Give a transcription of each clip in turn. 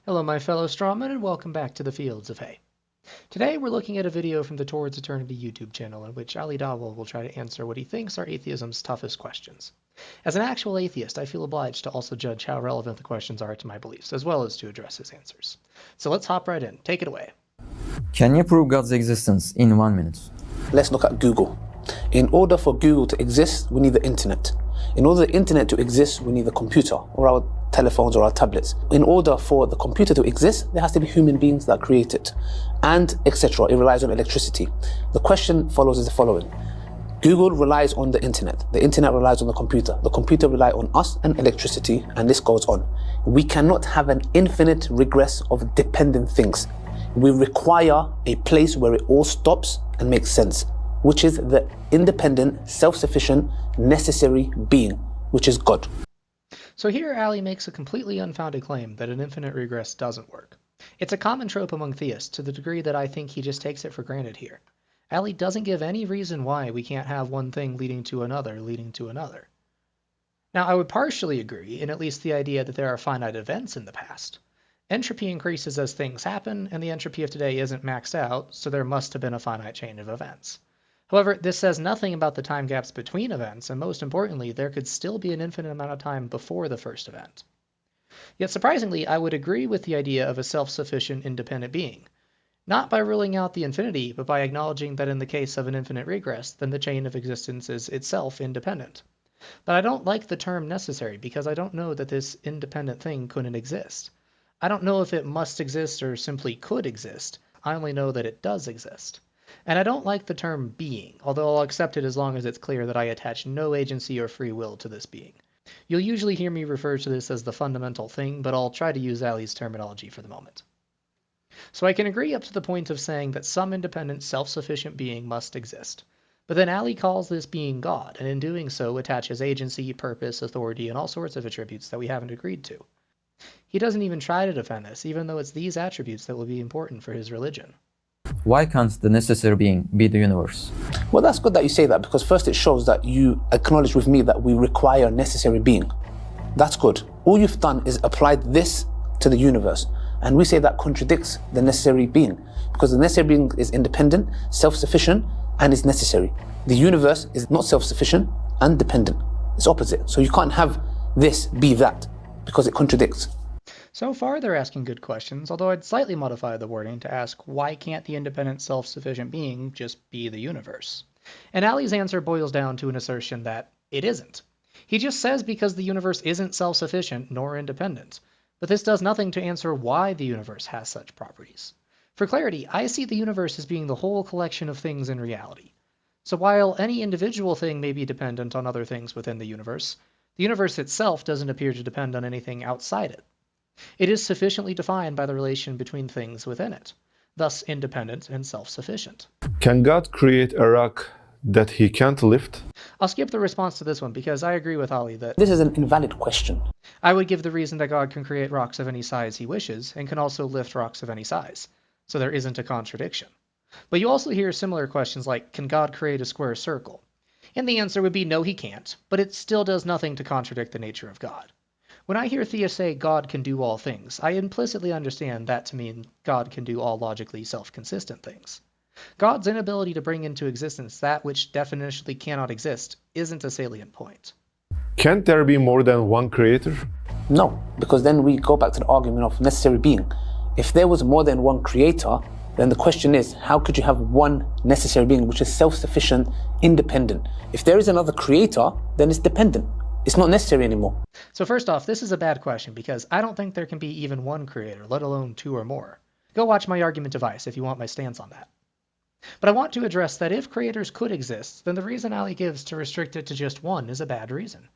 Hello my fellow strawmen and welcome back to the Fields of Hay. Today we're looking at a video from the Towards Eternity YouTube channel in which Ali Dawah will try to answer what he thinks are atheism's toughest questions. As an actual atheist, I feel obliged to also judge how relevant the questions are to my beliefs, as well as to address his answers. So let's hop right in. Take it away. Can you prove God's existence in 1 minute? Let's look at Google. In order for Google to exist, we need the internet. In order for the internet to exist, we need the computer or our telephones or our tablets. In order for the computer to exist, there has to be human beings that create it, and etc. It relies on electricity. The question follows is the following. Google relies on the internet relies on the computer relies on us and electricity, and this goes on. We cannot have an infinite regress of dependent things. We require a place where it all stops and makes sense, which is the independent, self-sufficient, necessary being, which is God. So here Ali makes a completely unfounded claim that an infinite regress doesn't work. It's a common trope among theists to the degree that I think he just takes it for granted here. Ali doesn't give any reason why we can't have one thing leading to another. Now I would partially agree in at least the idea that there are finite events in the past. Entropy increases as things happen, and the entropy of today isn't maxed out, so there must have been a finite chain of events. However, this says nothing about the time gaps between events, and most importantly, there could still be an infinite amount of time before the first event. Yet surprisingly, I would agree with the idea of a self-sufficient independent being. Not by ruling out the infinity, but by acknowledging that in the case of an infinite regress, then the chain of existence is itself independent. But I don't like the term necessary because I don't know that this independent thing couldn't exist. I don't know if it must exist or simply could exist. I only know that it does exist. And I don't like the term being, although I'll accept it as long as it's clear that I attach no agency or free will to this being. You'll usually hear me refer to this as the fundamental thing, but I'll try to use Ali's terminology for the moment. So I can agree up to the point of saying that some independent, self-sufficient being must exist. But then Ali calls this being God, and in doing so attaches agency, purpose, authority, and all sorts of attributes that we haven't agreed to. He doesn't even try to defend this, even though it's these attributes that will be important for his religion. Why can't the necessary being be the universe? Well, that's good that you say that, because first it shows that you acknowledge with me that we require a necessary being. That's good. All you've done is applied this to the universe, and we say that contradicts the necessary being, because the necessary being is independent, self-sufficient, and is necessary. The universe is not self-sufficient and dependent. It's opposite. So you can't have this be that, because it contradicts. So far they're asking good questions, although I'd slightly modify the wording to ask why can't the independent self-sufficient being just be the universe? And Ali's answer boils down to an assertion that it isn't. He just says because the universe isn't self-sufficient nor independent, but this does nothing to answer why the universe has such properties. For clarity, I see the universe as being the whole collection of things in reality. So while any individual thing may be dependent on other things within the universe itself doesn't appear to depend on anything outside it. It is sufficiently defined by the relation between things within it, thus independent and self-sufficient. Can God create a rock that he can't lift? I'll skip the response to this one because I agree with Ali that This is an invalid question. I would give the reason that God can create rocks of any size he wishes and can also lift rocks of any size, so there isn't a contradiction. But you also hear similar questions like, can God create a square circle? And the answer would be no, he can't, but it still does nothing to contradict the nature of God. When I hear theists say God can do all things, I implicitly understand that to mean God can do all logically self-consistent things. God's inability to bring into existence that which definitionally cannot exist isn't a salient point. Can't there be more than one creator? No, because then we go back to the argument of necessary being. If there was more than one creator, then the question is, how could you have one necessary being which is self-sufficient, independent? If there is another creator, then it's dependent. It's not necessary anymore. So first off, this is a bad question because I don't think there can be even one creator, let alone two or more. Go watch my argument device if you want my stance on that. But I want to address that if creators could exist, then the reason Ali gives to restrict it to just one is a bad reason.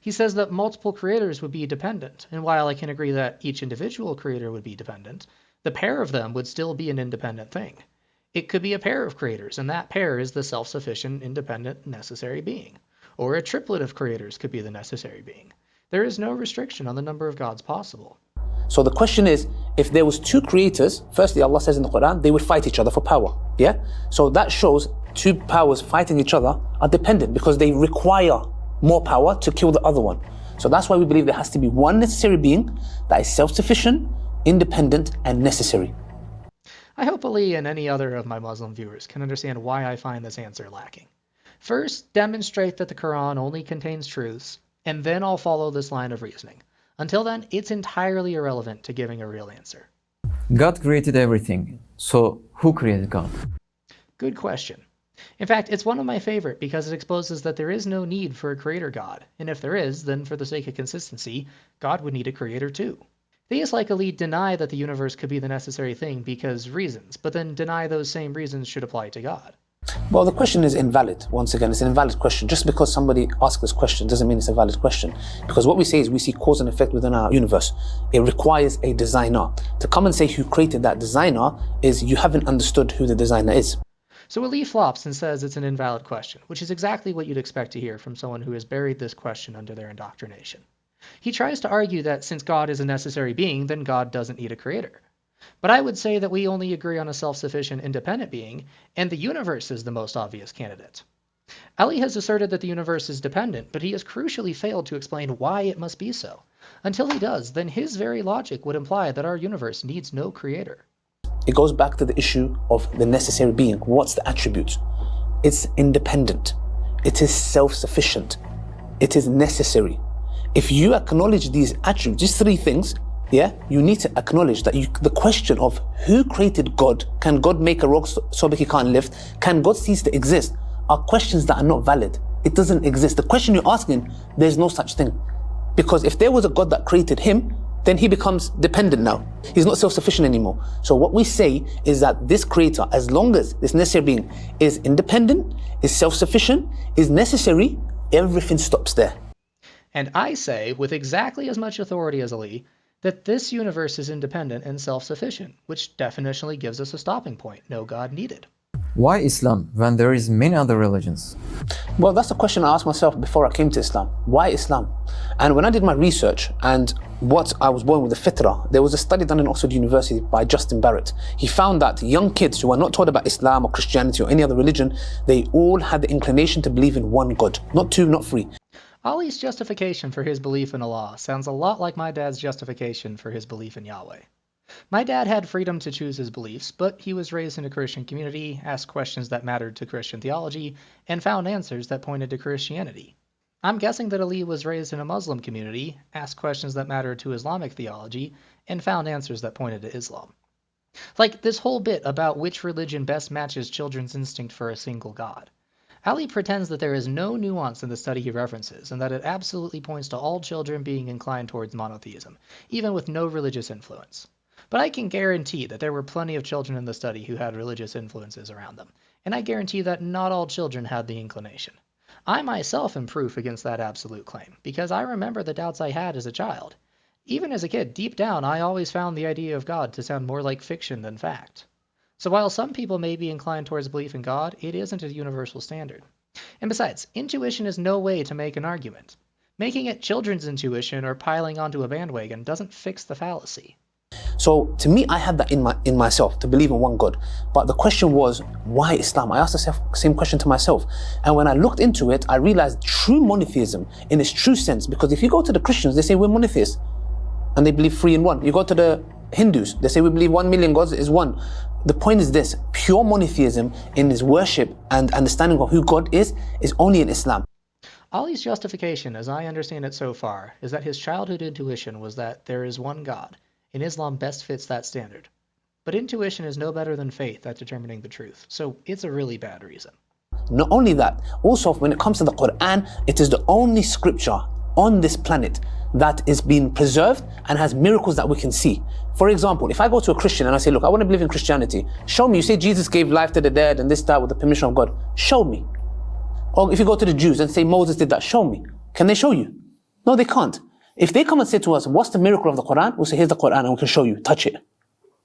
He says that multiple creators would be dependent, and while I can agree that each individual creator would be dependent, the pair of them would still be an independent thing. It could be a pair of creators, and that pair is the self-sufficient, independent, necessary being. Or a triplet of creators could be the necessary being. There is no restriction on the number of gods possible. So the question is, if there was two creators, firstly Allah says in the Quran, they would fight each other for power. Yeah? So that shows two powers fighting each other are dependent because they require more power to kill the other one. So that's why we believe there has to be one necessary being that is self-sufficient, independent, and necessary. I hope Ali and any other of my Muslim viewers can understand why I find this answer lacking. First, demonstrate that the Quran only contains truths, and then I'll follow this line of reasoning. Until then, it's entirely irrelevant to giving a real answer. God created everything. So who created God? Good question. In fact, it's one of my favorite because it exposes that there is no need for a creator God, and if there is, then for the sake of consistency, God would need a creator too. Theists like Ali deny that the universe could be the necessary thing because reasons, but then deny those same reasons should apply to God. Well, the question is invalid. Once again, it's an invalid question. Just because somebody asks this question doesn't mean it's a valid question. Because what we say is we see cause and effect within our universe. It requires a designer. To come and say who created that designer is you haven't understood who the designer is. So Ali flops and says it's an invalid question, which is exactly what you'd expect to hear from someone who has buried this question under their indoctrination. He tries to argue that since God is a necessary being, then God doesn't need a creator. But I would say that we only agree on a self-sufficient, independent being, and the universe is the most obvious candidate. Ali has asserted that the universe is dependent, but he has crucially failed to explain why it must be so. Until he does, then his very logic would imply that our universe needs no creator. It goes back to the issue of the necessary being. What's the attribute? It's independent. It is self-sufficient. It is necessary. If you acknowledge these attributes, these three things, you need to acknowledge that the question of who created God, can God make a rock so big he can't lift, can God cease to exist, are questions that are not valid. It doesn't exist. The question you're asking, there's no such thing. Because if there was a God that created him, then he becomes dependent now. He's not self-sufficient anymore. So what we say is that this creator, as long as this necessary being is independent, is self-sufficient, is necessary, everything stops there. And I say, with exactly as much authority as Ali, that this universe is independent and self-sufficient, which definitionally gives us a stopping point, no God needed. Why Islam when there is many other religions? Well, that's the question I asked myself before I came to Islam. Why Islam? And when I did my research and what I was born with the fitrah, there was a study done in Oxford University by Justin Barrett. He found that young kids who are not taught about Islam or Christianity or any other religion, they all had the inclination to believe in one God, not two, not three. Ali's justification for his belief in Allah sounds a lot like my dad's justification for his belief in Yahweh. My dad had freedom to choose his beliefs, but he was raised in a Christian community, asked questions that mattered to Christian theology, and found answers that pointed to Christianity. I'm guessing that Ali was raised in a Muslim community, asked questions that mattered to Islamic theology, and found answers that pointed to Islam. Like this whole bit about which religion best matches children's instinct for a single God. Ali pretends that there is no nuance in the study he references, and that it absolutely points to all children being inclined towards monotheism, even with no religious influence. But I can guarantee that there were plenty of children in the study who had religious influences around them, and I guarantee that not all children had the inclination. I myself am proof against that absolute claim, because I remember the doubts I had as a child. Even as a kid, deep down, I always found the idea of God to sound more like fiction than fact. So while some people may be inclined towards belief in God, it isn't a universal standard. And besides, intuition is no way to make an argument. Making it children's intuition or piling onto a bandwagon doesn't fix the fallacy. So to me, I had that in myself, to believe in one God. But the question was, why Islam? I asked the same question to myself. And when I looked into it, I realized true monotheism in its true sense. Because if you go to the Christians, they say we're monotheists. And they believe 3 in 1. You go to the Hindus, they say we believe 1 million gods is one. The point is this, pure monotheism in his worship and understanding of who God is only in Islam. Ali's justification, as I understand it so far, is that his childhood intuition was that there is one God, and Islam best fits that standard. But intuition is no better than faith at determining the truth, so it's a really bad reason. Not only that, also when it comes to the Quran, it is the only scripture on this planet that is being preserved and has miracles that we can see. For example, if I go to a Christian and I say, look, I want to believe in Christianity, show me, you say Jesus gave life to the dead and this, that, with the permission of God, show me. Or if you go to the Jews and say Moses did that, show me. Can they show you? No, they can't. If they come and say to us, what's the miracle of the Quran? We'll say, here's the Quran and we can show you, touch it.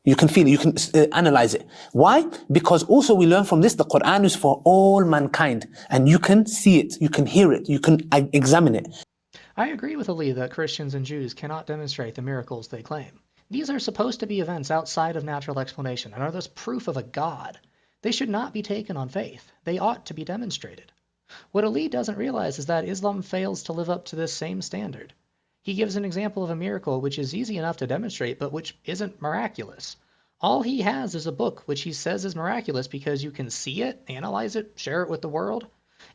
You can feel it, you can analyze it. Why? Because also we learn from this, the Quran is for all mankind and you can see it, you can hear it, you can examine it. I agree with Ali that Christians and Jews cannot demonstrate the miracles they claim. These are supposed to be events outside of natural explanation and are thus proof of a God. They should not be taken on faith. They ought to be demonstrated. What Ali doesn't realize is that Islam fails to live up to this same standard. He gives an example of a miracle which is easy enough to demonstrate, but which isn't miraculous. All he has is a book which he says is miraculous because you can see it, analyze it, share it with the world.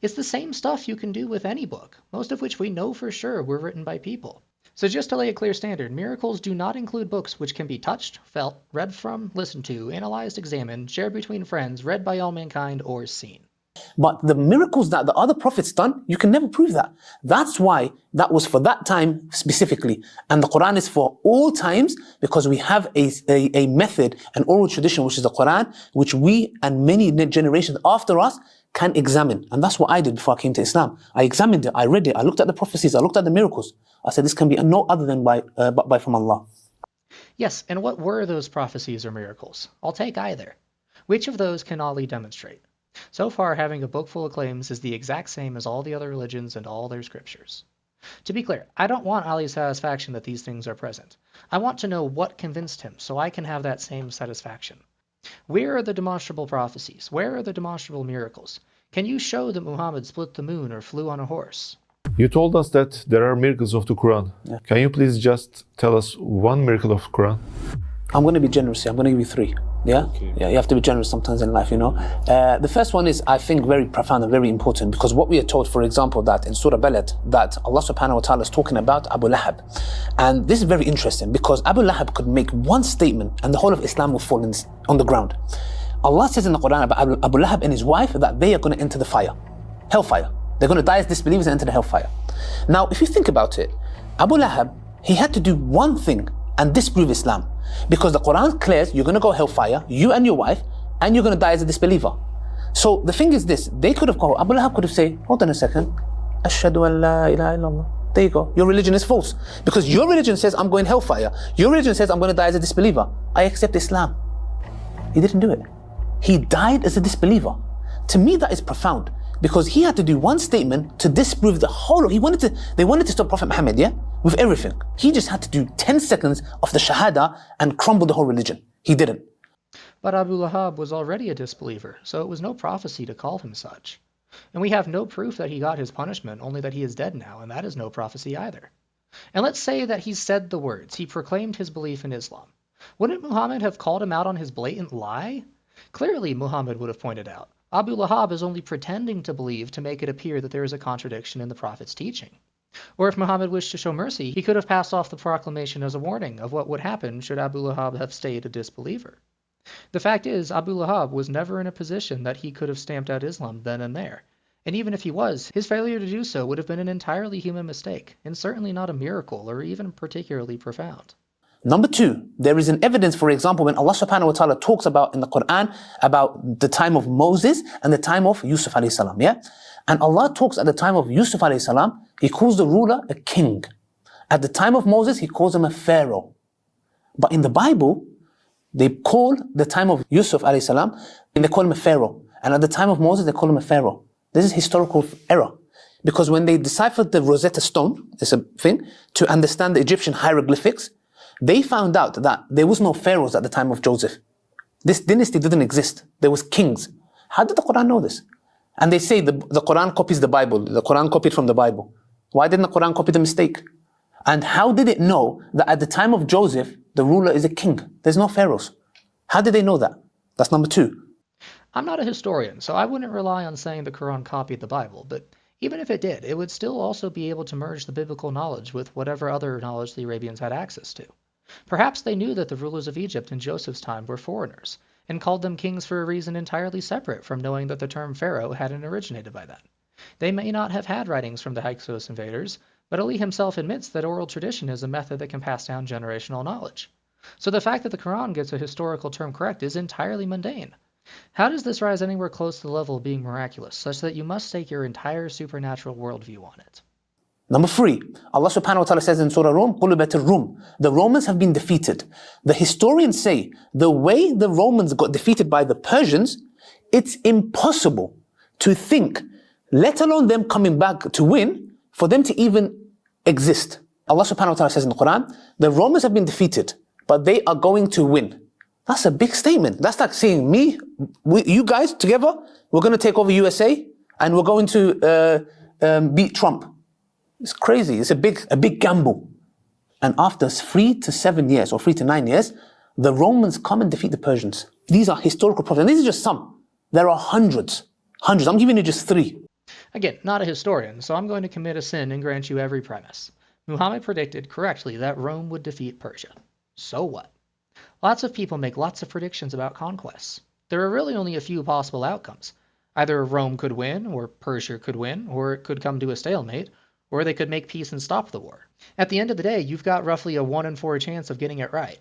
It's the same stuff you can do with any book, most of which we know for sure were written by people. So just to lay a clear standard, miracles do not include books which can be touched, felt, read from, listened to, analyzed, examined, shared between friends, read by all mankind, or seen. But the miracles that the other prophets done, you can never prove that. That's why that was for that time specifically. And the Quran is for all times because we have a method, an oral tradition, which is the Quran, which we and many generations after us can examine. And that's what I did before I came to Islam. I examined it, I read it, I looked at the prophecies, I looked at the miracles. I said, this can be no other than by from Allah. Yes, and what were those prophecies or miracles? I'll take either. Which of those can Ali demonstrate? So far, having a book full of claims is the exact same as all the other religions and all their scriptures. To be clear, I don't want Ali's satisfaction that these things are present. I want to know what convinced him so I can have that same satisfaction. Where are the demonstrable prophecies? Where are the demonstrable miracles? Can you show that Muhammad split the moon or flew on a horse? You told us that there are miracles of the Quran. Yeah. Can you please just tell us one miracle of the Quran? I'm going to be generous here. I'm going to give you 3. Yeah? Okay. Yeah, you have to be generous sometimes in life, you know. The first one is, I think, very profound and very important because what we are told, for example, that in Surah Balad, that Allah subhanahu wa ta'ala is talking about Abu Lahab. And this is very interesting because Abu Lahab could make one statement and the whole of Islam will fall on the ground. Allah says in the Quran about Abu Lahab and his wife that they are going to enter the fire, hellfire. They're going to die as disbelievers and enter the hellfire. Now, if you think about it, Abu Lahab, he had to do one thing and disprove Islam. Because the Quran declares you're going to go hellfire, you and your wife, and you're going to die as a disbeliever. So the thing is this, they could have called, Abu Lahab could have said, hold on a second, Ashhadu an la ilaha illallah. There you go, your religion is false. Because your religion says I'm going hellfire, your religion says I'm going to die as a disbeliever. I accept Islam. He didn't do it. He died as a disbeliever. To me that is profound. Because he had to do one statement to disprove the whole. They wanted to stop Prophet Muhammad, yeah, with everything. He just had to do 10 seconds of the Shahada and crumble the whole religion. He didn't. But Abu Lahab was already a disbeliever, so it was no prophecy to call him such. And we have no proof that he got his punishment, only that he is dead now, and that is no prophecy either. And let's say that he said the words, he proclaimed his belief in Islam. Wouldn't Muhammad have called him out on his blatant lie? Clearly, Muhammad would have pointed out, Abu Lahab is only pretending to believe to make it appear that there is a contradiction in the Prophet's teaching. Or if Muhammad wished to show mercy, he could have passed off the proclamation as a warning of what would happen should Abu Lahab have stayed a disbeliever. The fact is, Abu Lahab was never in a position that he could have stamped out Islam then and there. And even if he was, his failure to do so would have been an entirely human mistake, and certainly not a miracle or even particularly profound. Number 2, there is an evidence, for example, when Allah subhanahu wa ta'ala talks about in the Quran about the time of Moses and the time of Yusuf alayhi salam, yeah? And Allah talks at the time of Yusuf alayhi salam, He calls the ruler a king. At the time of Moses, He calls him a pharaoh. But in the Bible, they call the time of Yusuf alayhi salam, and they call him a pharaoh. And at the time of Moses, they call him a pharaoh. This is historical error. Because when they deciphered the Rosetta Stone, it's a thing, to understand the Egyptian hieroglyphics, they found out that there was no pharaohs at the time of Joseph. This dynasty didn't exist. There was kings. How did the Quran know this? And they say the Quran copies the Bible. The Quran copied from the Bible. Why didn't the Quran copy the mistake? And how did it know that at the time of Joseph, the ruler is a king? There's no pharaohs. How did they know that? That's number 2. I'm not a historian, so I wouldn't rely on saying the Quran copied the Bible, but even if it did, it would still also be able to merge the biblical knowledge with whatever other knowledge the Arabians had access to. Perhaps they knew that the rulers of Egypt in Joseph's time were foreigners, and called them kings for a reason entirely separate from knowing that the term pharaoh hadn't originated by then. They may not have had writings from the Hyksos invaders, but Ali himself admits that oral tradition is a method that can pass down generational knowledge. So the fact that the Quran gets a historical term correct is entirely mundane. How does this rise anywhere close to the level of being miraculous, such that you must stake your entire supernatural worldview on it? Number 3, Allah subhanahu wa ta'ala says in Surah Rum, قُلُبَتِ الرُّمْ. The Romans have been defeated. The historians say the way the Romans got defeated by the Persians, it's impossible to think, let alone them coming back to win, for them to even exist. Allah subhanahu wa ta'ala says in the Quran, the Romans have been defeated, but they are going to win. That's a big statement. That's like saying you guys together, we're going to take over USA and we're going to beat Trump. It's crazy. It's a big gamble. And after 3 to 7 years or 3 to 9 years, the Romans come and defeat the Persians. These are historical prophecies. And these are just some. There are hundreds. Hundreds. I'm giving you just 3. Again, not a historian, so I'm going to commit a sin and grant you every premise. Muhammad predicted correctly that Rome would defeat Persia. So what? Lots of people make lots of predictions about conquests. There are really only a few possible outcomes. Either Rome could win, or Persia could win, or it could come to a stalemate, or they could make peace and stop the war. At the end of the day, you've got roughly a 1 in 4 chance of getting it right.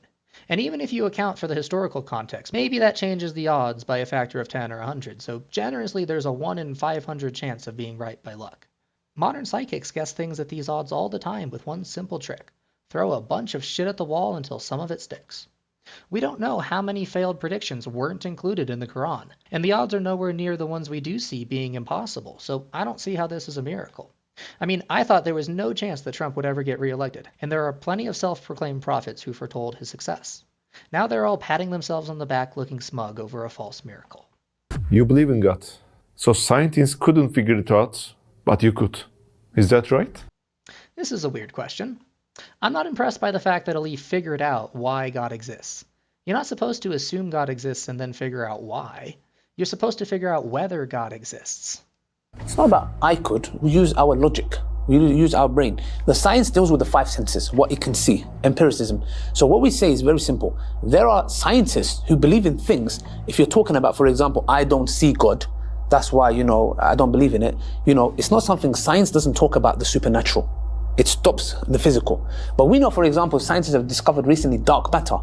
And even if you account for the historical context, maybe that changes the odds by a factor of 10 or 100, so generously there's a 1 in 500 chance of being right by luck. Modern psychics guess things at these odds all the time with one simple trick. Throw a bunch of shit at the wall until some of it sticks. We don't know how many failed predictions weren't included in the Quran, and the odds are nowhere near the ones we do see being impossible, so I don't see how this is a miracle. I mean, I thought there was no chance that Trump would ever get reelected, and there are plenty of self-proclaimed prophets who foretold his success. Now they're all patting themselves on the back looking smug over a false miracle. You believe in God. So scientists couldn't figure it out, but you could. Is that right? This is a weird question. I'm not impressed by the fact that Ali figured out why God exists. You're not supposed to assume God exists and then figure out why. You're supposed to figure out whether God exists. It's not about I could. We use our logic. We use our brain. The science deals with the 5 senses, what it can see, empiricism. So what we say is very simple. There are scientists who believe in things. If you're talking about, for example, I don't see God, that's why, I don't believe in it. It's not something, science doesn't talk about the supernatural. It stops the physical. But we know, for example, scientists have discovered recently dark matter.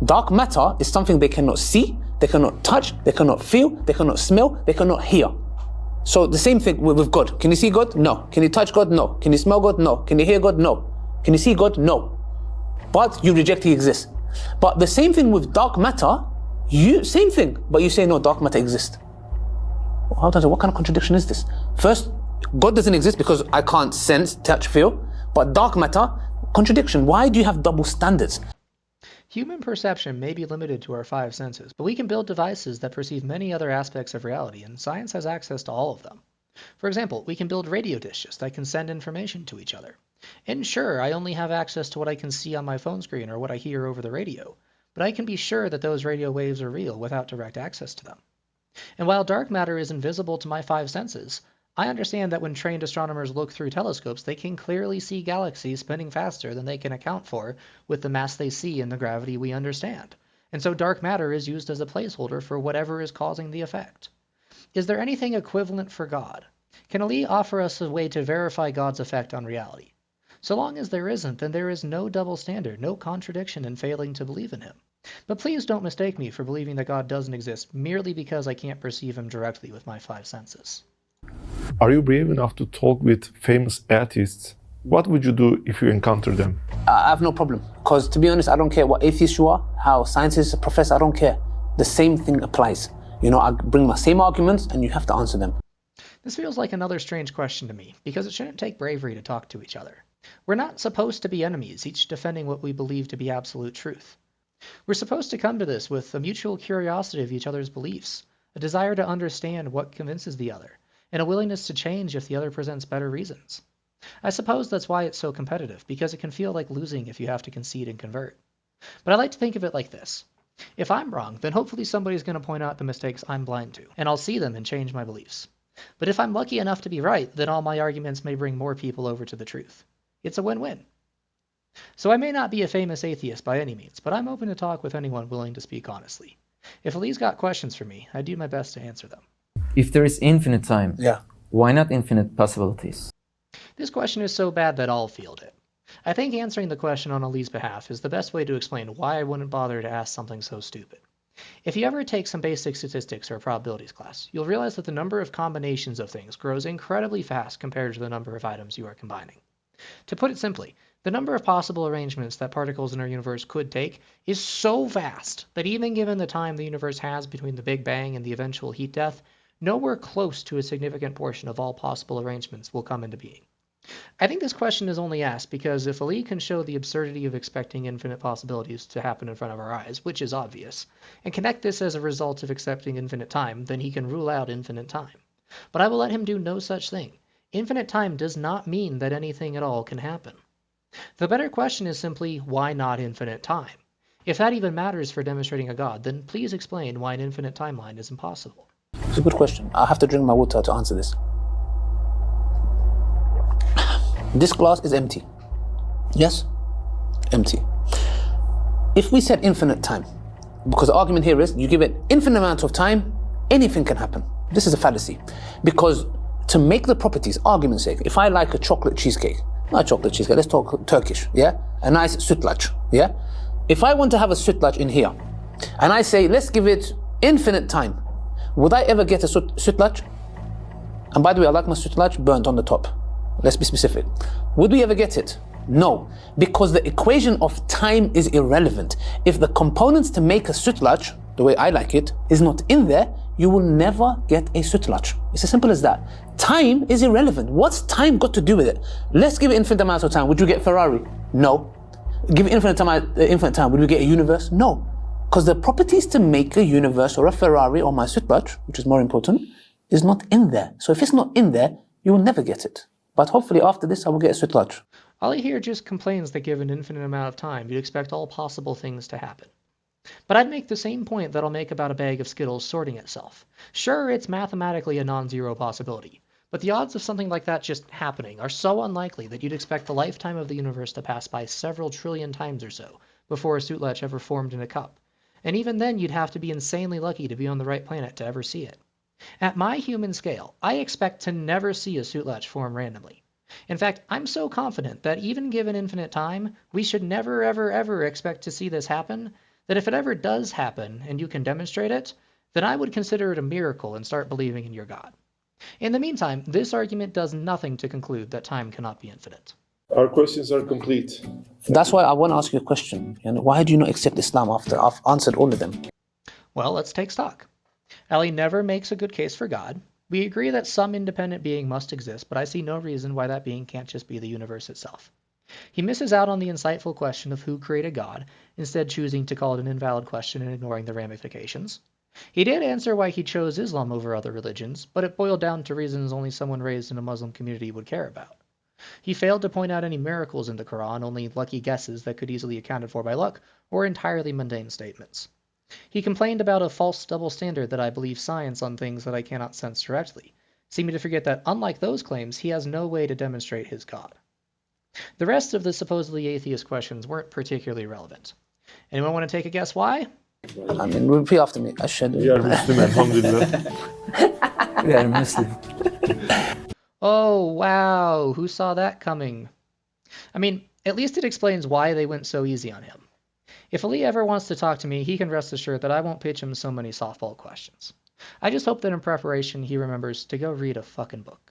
Dark matter is something they cannot see, they cannot touch, they cannot feel, they cannot smell, they cannot hear. So the same thing with God. Can you see God? No. Can you touch God? No. Can you smell God? No. Can you hear God? No. Can you see God? No. But you reject He exists. But the same thing with dark matter, same thing, but you say no, dark matter exists. What kind of contradiction is this? First, God doesn't exist because I can't sense, touch, feel, but dark matter, contradiction. Why do you have double standards? Human perception may be limited to our 5 senses, but we can build devices that perceive many other aspects of reality, and science has access to all of them. For example, we can build radio dishes that can send information to each other. And sure, I only have access to what I can see on my phone screen or what I hear over the radio, but I can be sure that those radio waves are real without direct access to them. And while dark matter is invisible to my 5 senses, I understand that when trained astronomers look through telescopes, they can clearly see galaxies spinning faster than they can account for with the mass they see and the gravity we understand. And so dark matter is used as a placeholder for whatever is causing the effect. Is there anything equivalent for God? Can Ali offer us a way to verify God's effect on reality? So long as there isn't, then there is no double standard, no contradiction in failing to believe in Him. But please don't mistake me for believing that God doesn't exist merely because I can't perceive Him directly with my 5 senses. Are you brave enough to talk with famous atheists? What would you do if you encounter them? I have no problem. Because to be honest, I don't care what atheist you are, how scientists, professor, I don't care. The same thing applies. I bring my same arguments and you have to answer them. This feels like another strange question to me, because it shouldn't take bravery to talk to each other. We're not supposed to be enemies, each defending what we believe to be absolute truth. We're supposed to come to this with a mutual curiosity of each other's beliefs, a desire to understand what convinces the other, and a willingness to change if the other presents better reasons. I suppose that's why it's so competitive, because it can feel like losing if you have to concede and convert. But I like to think of it like this. If I'm wrong, then hopefully somebody's going to point out the mistakes I'm blind to, and I'll see them and change my beliefs. But if I'm lucky enough to be right, then all my arguments may bring more people over to the truth. It's a win-win. So I may not be a famous atheist by any means, but I'm open to talk with anyone willing to speak honestly. If Ali's got questions for me, I do my best to answer them. If there is infinite time, Yeah. why not infinite possibilities? This question is so bad that I'll field it. I think answering the question on Ali's behalf is the best way to explain why I wouldn't bother to ask something so stupid. If you ever take some basic statistics or probabilities class, you'll realize that the number of combinations of things grows incredibly fast compared to the number of items you are combining. To put it simply, the number of possible arrangements that particles in our universe could take is so vast that even given the time the universe has between the Big Bang and the eventual heat death, nowhere close to a significant portion of all possible arrangements will come into being. I think this question is only asked because if Ali can show the absurdity of expecting infinite possibilities to happen in front of our eyes, which is obvious, and connect this as a result of accepting infinite time, then he can rule out infinite time. But I will let him do no such thing. Infinite time does not mean that anything at all can happen. The better question is simply, why not infinite time? If that even matters for demonstrating a God, then please explain why an infinite timeline is impossible. It's a good question. I have to drink my water to answer this. This glass is empty. Yes? Empty. If we said infinite time, because the argument here is you give it infinite amount of time, anything can happen. This is a fallacy. Because to make the properties, argument's sake, if I like a chocolate cheesecake, not chocolate cheesecake, let's talk Turkish, yeah? A nice sütlaç, yeah? If I want to have a sütlaç in here, and I say, let's give it infinite time, would I ever get a sütlaç? And by the way, I like my sütlaç burnt on the top. Let's be specific. Would we ever get it? No, because the equation of time is irrelevant. If the components to make a sütlaç, the way I like it, is not in there, you will never get a sütlaç. It's as simple as that. Time is irrelevant. What's time got to do with it? Let's give it infinite amount of time. Would you get Ferrari? No. Give it infinite time. Would we get a universe? No. Because the properties to make a universe or a Ferrari or my sütlaç, which is more important, is not in there. So if it's not in there, you will never get it. But hopefully after this, I will get a sütlaç. Ali here just complains that given an infinite amount of time, you'd expect all possible things to happen. But I'd make the same point that I'll make about a bag of Skittles sorting itself. Sure, it's mathematically a non-zero possibility, but the odds of something like that just happening are so unlikely that you'd expect the lifetime of the universe to pass by several trillion times or so before a sütlaç ever formed in a cup. And even then, you'd have to be insanely lucky to be on the right planet to ever see it. At my human scale, I expect to never see a sütlaç form randomly. In fact, I'm so confident that even given infinite time, we should never ever ever expect to see this happen, that if it ever does happen and you can demonstrate it, then I would consider it a miracle and start believing in your God. In the meantime, this argument does nothing to conclude that time cannot be infinite. Our questions are complete. That's why I want to ask you a question. Why do you not accept Islam after I've answered all of them? Well, let's take stock. Ali never makes a good case for God. We agree that some independent being must exist, but I see no reason why that being can't just be the universe itself. He misses out on the insightful question of who created God, instead choosing to call it an invalid question and ignoring the ramifications. He did answer why he chose Islam over other religions, but it boiled down to reasons only someone raised in a Muslim community would care about. He failed to point out any miracles in the Quran, only lucky guesses that could easily be accounted for by luck, or entirely mundane statements. He complained about a false double standard that I believe science on things that I cannot sense directly, seeming to forget that unlike those claims, he has no way to demonstrate his God. The rest of the supposedly atheist questions weren't particularly relevant. Anyone want to take a guess why? I mean, repeat after me. Ashhadu. We are Muslim, alhamdulillah. We are Muslim. Oh, wow, who saw that coming? I mean, at least it explains why they went so easy on him. If Ali ever wants to talk to me, he can rest assured that I won't pitch him so many softball questions. I just hope that in preparation he remembers to go read a fucking book.